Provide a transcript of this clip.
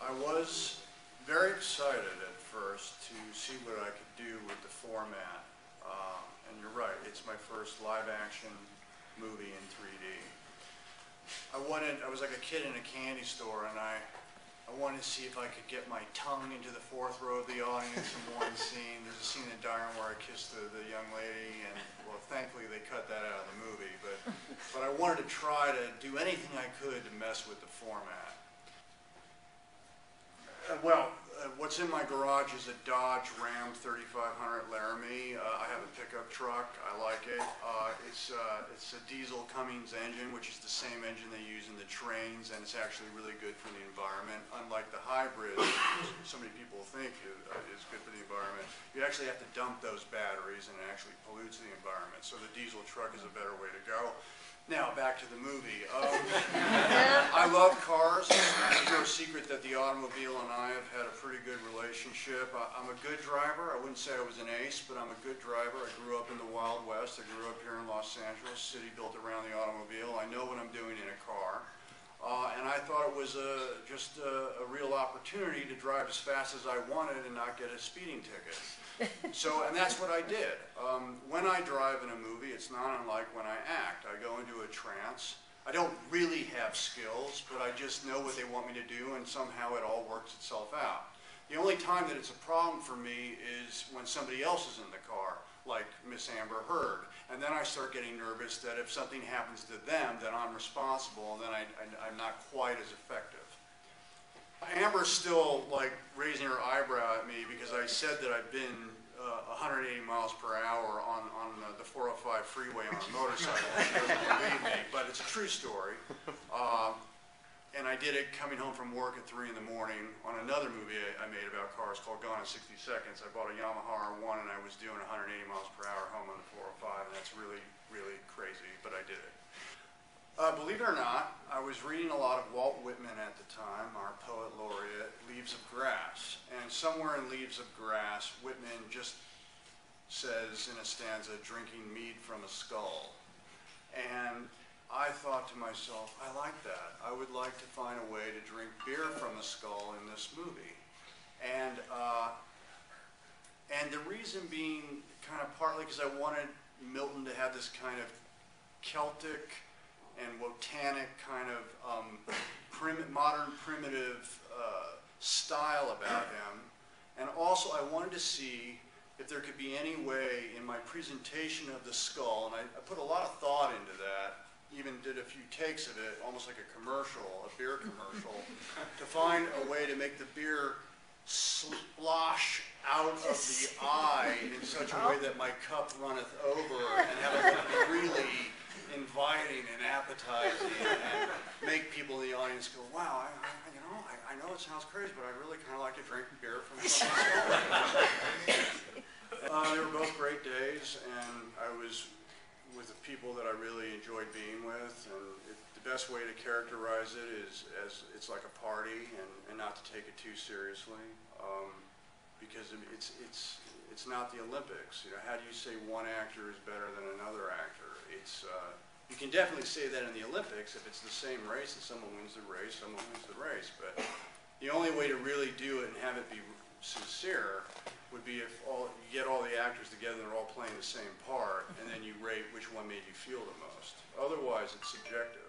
I was very excited at first to see what I could do with the format. And you're right, it's my first live-action movie in 3D. I was like a kid in a candy store, and I wanted to see if I could get my tongue into the fourth row of the audience in one scene. There's a scene in Darren where I kissed the young lady, and well, thankfully they cut that out of the movie. But I wanted to try to do anything I could to mess with the format. What's in my garage is a Dodge Ram 3500 Laramie. I have a pickup truck. I like it. It's a diesel Cummins engine, which is the same engine they use in the trains, and it's actually really good for the environment. Unlike the hybrid, so many people think is good for the environment, you actually have to dump those batteries, and it actually pollutes the environment. So the diesel truck is a better way to go. Now, back to the movie. I love cars. It's no secret that the automobile and I have had a pretty good relationship. I'm a good driver. I wouldn't say I was an ace, but I'm a good driver. I grew up in the Wild West. I grew up here in Los Angeles, city built around the automobile. I know what I'm doing in a car. And I thought it was just a real opportunity to drive as fast as I wanted and not get a speeding ticket. And that's what I did. When I drive in a movie, it's not unlike when I act. I go into a trance. I don't really have skills, but I just know what they want me to do, and somehow it all works itself out. The only time that it's a problem for me is when somebody else is in the car, like Miss Amber Heard. And then I start getting nervous that if something happens to them, then I'm responsible, and then I'm not quite as effective. Amber's still like raising her eyebrow at me because I said that I've been 180 miles per hour on the 405 freeway on a motorcycle. She doesn't believe me, but it's a true story. And I did it coming home from work at 3 in the morning on another movie I made about cars called Gone in 60 Seconds. I bought a Yamaha R1 and I was doing 180 miles per hour home on the 405, and that's really, really crazy, but I did it. Believe it or not, I was reading a lot of Walt Whitman at the time, our poet laureate, Leaves of Grass. And somewhere in Leaves of Grass, Whitman just says in a stanza, drinking mead from a skull. And I thought to myself, I like that. I would like to find a way to drink beer from a skull in this movie. And the reason being kind of partly because I wanted Milton to have this kind of Celtic and Wotanic kind of modern primitive style about him. And also I wanted to see if there could be any way in my presentation of the skull, and I put a lot of thought into that, even did a few takes of it, almost like a commercial, a beer commercial, to find a way to make the beer slosh out of the eye in such a way that my cup runneth over and have it look really inviting and appetizing and make people in the audience go, wow, I know it sounds crazy, but I really kind of like to drink beer from the skull. They were both great days, and I was with the people that I really enjoyed being with, and the best way to characterize it is as it's like a party, and not to take it too seriously, because it's not the Olympics. You know, how do you say one actor is better than another actor? You can definitely say that in the Olympics if it's the same race and someone wins the race, someone wins the race. But the only way to really do it and have it be sincere would be if you get all the actors together and they're all playing the same part, and then you rate which one made you feel the most. Otherwise, it's subjective.